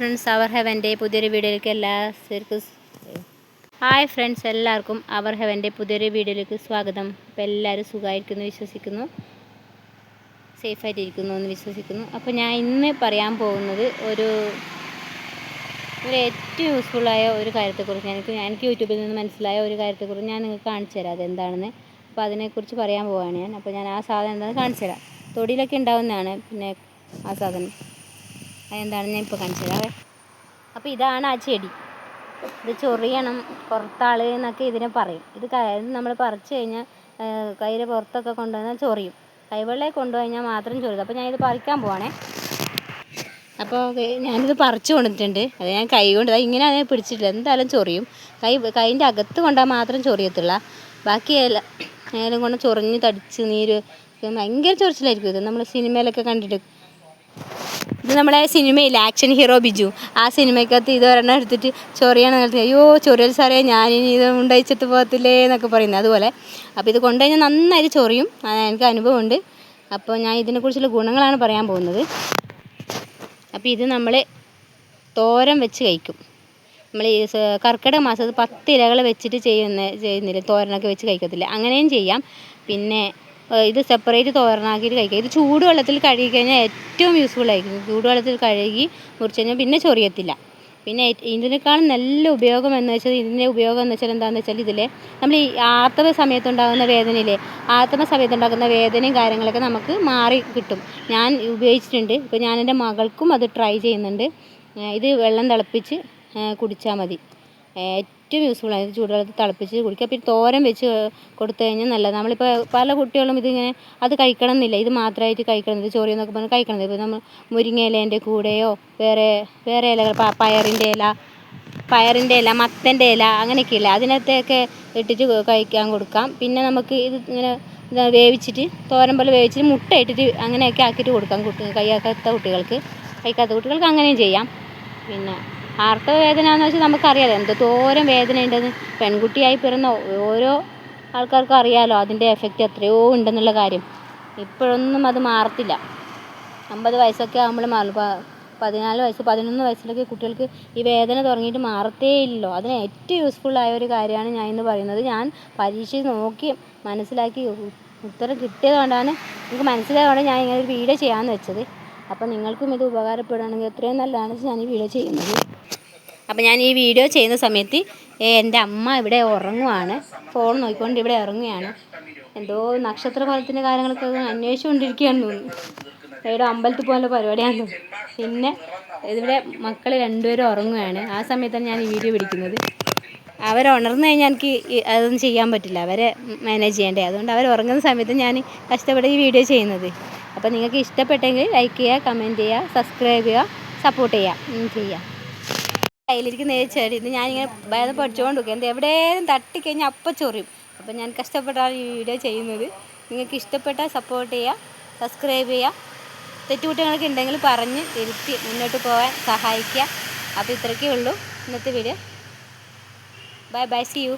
Friends, അവർ ഹെവൻ്റെ പുതിയൊരു വീഡിയോയിലേക്ക് സ്വാഗതം. അപ്പോൾ എല്ലാവരും സുഖമായിരിക്കുന്നു വിശ്വസിക്കുന്നു, സേഫായിട്ടിരിക്കുന്നു എന്ന് വിശ്വസിക്കുന്നു. അപ്പോൾ ഞാൻ ഇന്ന് പറയാൻ പോകുന്നത് ഒരു ഏറ്റവും യൂസ്ഫുള്ളായ ഒരു കാര്യത്തെക്കുറിച്ച്, എനിക്ക് യൂട്യൂബിൽ നിന്ന് മനസ്സിലായ ഒരു കാര്യത്തെക്കുറിച്ച് ഞാൻ നിങ്ങൾക്ക് കാണിച്ചു തരാം അതെന്താണെന്ന്. അപ്പോൾ അതിനെക്കുറിച്ച് പറയാൻ പോവുകയാണ് ഞാൻ. അപ്പോൾ ഞാൻ ആ സാധനം എന്താണെന്ന് കാണിച്ചു തരാം. തൊടിയിലൊക്കെ ഉണ്ടാവുന്നതാണ്. പിന്നെ ആ സാധനം അതെന്താണെന്ന് ഞാൻ ഇപ്പോൾ കാണിച്ചു തരാം. അപ്പോൾ ഇതാണ് ആ ചെടി. ഇത് ചൊറിയണം, പുറത്താള് എന്നൊക്കെ ഇതിനെ പറയും. ഇത് നമ്മൾ പറിച്ചു കഴിഞ്ഞാൽ കയ്യിലെ പുറത്തൊക്കെ കൊണ്ടുവന്നാൽ ചൊറിയും. കൈവെള്ളയെ കൊണ്ടുകഴിഞ്ഞാൽ മാത്രം ചൊറിയും. അപ്പോൾ ഞാനിത് പറിക്കാൻ പോവാണേ. അപ്പോൾ ഞാനിത് പറിച്ചു കൊണ്ടിട്ടുണ്ട്. അത് ഞാൻ കൈ കൊണ്ട് ഇങ്ങനെ അതിനെ പിടിച്ചിട്ടില്ല, എന്തായാലും ചൊറിയും. കൈൻ്റെ അകത്ത് കൊണ്ടാൽ മാത്രം ചൊറിയത്തുള്ള, ബാക്കി നേരം കൊണ്ട് ചൊറിഞ്ഞ് തടിച്ച് നീര് ഭയങ്കര ചൊറിച്ചിലായിരിക്കും. ഇത് നമ്മൾ സിനിമയിലൊക്കെ കണ്ടിട്ട്, ഇത് നമ്മളെ സിനിമയിൽ ആക്ഷൻ ഹീറോ ബിജു, ആ സിനിമയ്ക്കകത്ത് ഇത് ഒരെണ്ണം എടുത്തിട്ട് ചൊറിയണം നിർത്തി, അയ്യോ ചൊറിയൽ സാറേ ഞാനിനി ഇത് ഉണ്ടയിച്ചിട്ട് പോകത്തില്ലേ എന്നൊക്കെ പറയുന്നത് അതുപോലെ. അപ്പോൾ ഇത് കൊണ്ടുകഴിഞ്ഞാൽ നന്നായിട്ട് ചൊറിയും, എനിക്ക് അനുഭവമുണ്ട്. അപ്പോൾ ഞാൻ ഇതിനെക്കുറിച്ചുള്ള ഗുണങ്ങളാണ് പറയാൻ പോകുന്നത്. അപ്പോൾ ഇത് നമ്മൾ തോരൻ വെച്ച് കഴിക്കും. നമ്മൾ ഈ കർക്കിടക മാസത്ത് 10 ഇലകൾ വെച്ചിട്ട് ചെയ്യുന്നില്ല, തോരനൊക്കെ വെച്ച് കഴിക്കത്തില്ല, അങ്ങനെയും ചെയ്യാം. പിന്നെ ഇത് സെപ്പറേറ്റ് തോരനാക്കിയിട്ട് കഴിക്കുക. ഇത് ചൂടുവെള്ളത്തിൽ കഴുകി കഴിഞ്ഞാൽ ഏറ്റവും യൂസ്ഫുൾ ആയിരിക്കും. ചൂടുവെള്ളത്തിൽ കഴുകി മുറിച്ച് കഴിഞ്ഞാൽ പിന്നെ ചൊറിയത്തില്ല. പിന്നെ ഇതിനേക്കാളും നല്ല ഉപയോഗം എന്ന് വെച്ചാൽ, ഇതിൻ്റെ ഉപയോഗം എന്ന് വെച്ചാൽ എന്താണെന്ന് വെച്ചാൽ, ഇതിൽ നമ്മൾ ഈ ആർത്തവ സമയത്തുണ്ടാകുന്ന വേദനയില്ലേ, ആർത്തവ സമയത്തുണ്ടാകുന്ന വേദനയും കാര്യങ്ങളൊക്കെ നമുക്ക് മാറി കിട്ടും. ഞാൻ ഉപയോഗിച്ചിട്ടുണ്ട്. ഇപ്പോൾ ഞാൻ എൻ്റെ മകൾക്കും അത് ട്രൈ ചെയ്യുന്നുണ്ട്. ഇത് വെള്ളം തിളപ്പിച്ച് കുടിച്ചാൽ മതി. ഏറ്റവും യൂസ്ഫുള്ളാണ്. ഇത് ചൂടുവെള്ളത്തിൽ തിളപ്പിച്ച് കുടിക്കുക. പിന്നെ തോരൻ വെച്ച് കൊടുത്തു കഴിഞ്ഞാൽ നല്ലത്. നമ്മളിപ്പോൾ പല കുട്ടികളും ഇതിങ്ങനെ അത് കഴിക്കണം എന്നില്ല, ഇത് മാത്രമായിട്ട് കഴിക്കണം, ഇത് ചൊറിയെന്നൊക്കെ പറഞ്ഞ് കഴിക്കണത്. ഇപ്പോൾ നമ്മൾ മുരിങ്ങയിലേൻ്റെ കൂടെയോ വേറെ ഇലകൾ, പയറിൻ്റെ ഇല, മത്തൻ്റെ ഇല അങ്ങനെയൊക്കെയില്ല, അതിനകത്തൊക്കെ ഇട്ടിട്ട് കഴിക്കാൻ കൊടുക്കാം. പിന്നെ നമുക്ക് ഇത് ഇങ്ങനെ വേവിച്ചിട്ട് തോരൻ പോലെ വേവിച്ചിട്ട് മുട്ട ഇട്ടിട്ട് അങ്ങനെയൊക്കെ ആക്കിയിട്ട് കൊടുക്കാം. കഴിക്കാത്ത കുട്ടികൾക്ക് അങ്ങനെയും ചെയ്യാം. പിന്നെ ആർത്തവ വേദന എന്ന് വെച്ചാൽ നമുക്കറിയാലോ എന്തോരം വേദന ഉണ്ടെന്ന്. പെൺകുട്ടിയായി പിറന്ന ഓരോ ആൾക്കാർക്കും അറിയാലോ അതിൻ്റെ എഫക്റ്റ് എത്രയോ ഉണ്ടെന്നുള്ള കാര്യം. ഇപ്പോഴൊന്നും അത് മാറത്തില്ല. 50 വയസ്സൊക്കെ ആകുമ്പോൾ മാറും. 14 വയസ്സ് 11 വയസ്സിലൊക്കെ കുട്ടികൾക്ക് ഈ വേദന തുടങ്ങിയിട്ട് മാറത്തേ ഇല്ലല്ലോ. അതിന് ഏറ്റവും യൂസ്ഫുള്ളായ ഒരു കാര്യമാണ് ഞാൻ ഇന്ന് പറയുന്നത്. ഞാൻ പരീക്ഷിച്ച് നോക്കി മനസ്സിലാക്കി ഉത്തരം കിട്ടിയതുകൊണ്ടാണ്, എനിക്ക് മനസ്സിലായതുകൊണ്ടാണ് ഞാൻ ഇങ്ങനെ ഒരു വീഡിയോ ചെയ്യാമെന്ന് വെച്ചത്. അപ്പോൾ നിങ്ങൾക്കും ഇത് ഉപകാരപ്പെടുകയാണെങ്കിൽ എത്രയും നല്ലതാണ് ഞാൻ ഈ വീഡിയോ ചെയ്യുന്നത്. അപ്പോൾ ഞാൻ ഈ വീഡിയോ ചെയ്യുന്ന സമയത്ത് എൻ്റെ അമ്മ ഇവിടെ ഉറങ്ങുവാണ്, ഫോൺ നോക്കിക്കൊണ്ട് ഇവിടെ ഇറങ്ങുകയാണ്. എന്തോ നക്ഷത്രഫലത്തിൻ്റെ കാര്യങ്ങളൊക്കെ അന്വേഷിച്ചുകൊണ്ടിരിക്കുകയാണെന്ന് തോന്നുന്നു. ഇവിടെ അമ്പലത്തിൽ പോകാനുള്ള പരിപാടിയാണെന്ന് തോന്നുന്നു. പിന്നെ ഇവിടെ മക്കൾ 2 പേരും ഉറങ്ങുകയാണ്. ആ സമയത്താണ് ഞാൻ ഈ വീഡിയോ പിടിക്കുന്നത്. അവരുണർന്നു കഴിഞ്ഞാൽ എനിക്ക് അതൊന്നും ചെയ്യാൻ പറ്റില്ല, അവരെ മാനേജ് ചെയ്യേണ്ടേ. അതുകൊണ്ട് അവർ ഉറങ്ങുന്ന സമയത്ത് ഞാൻ കഷ്ടപ്പെട്ട് ഈ വീഡിയോ ചെയ്യുന്നത്. അപ്പോൾ നിങ്ങൾക്ക് ഇഷ്ടപ്പെട്ടെങ്കിൽ ലൈക്ക് ചെയ്യുക, കമൻറ്റ് ചെയ്യുക, സബ്സ്ക്രൈബ് ചെയ്യുക, സപ്പോർട്ട് ചെയ്യുക. കയ്യിലിരിക്കുന്ന ചെടി ഇത് ഞാനിങ്ങനെ ഭേദം പഠിച്ചുകൊണ്ട് നോക്കുക, എന്ത് എവിടെയും തട്ടിക്കഴിഞ്ഞാൽ അപ്പം ചൊറിയും. അപ്പോൾ ഞാൻ കഷ്ടപ്പെട്ടാണ് ഈ വീഡിയോ ചെയ്യുന്നത്. നിങ്ങൾക്ക് ഇഷ്ടപ്പെട്ടാൽ സപ്പോർട്ട് ചെയ്യുക, സബ്സ്ക്രൈബ് ചെയ്യുക, തെറ്റുകുറ്റങ്ങളൊക്കെ ഉണ്ടെങ്കിൽ പറഞ്ഞ് തിരുത്തി മുന്നോട്ട് പോകാൻ സഹായിക്കുക. അപ്പോൾ ഇത്രയൊക്കെ ഉള്ളൂ ഇന്നത്തെ വീഡിയോ. By, see you.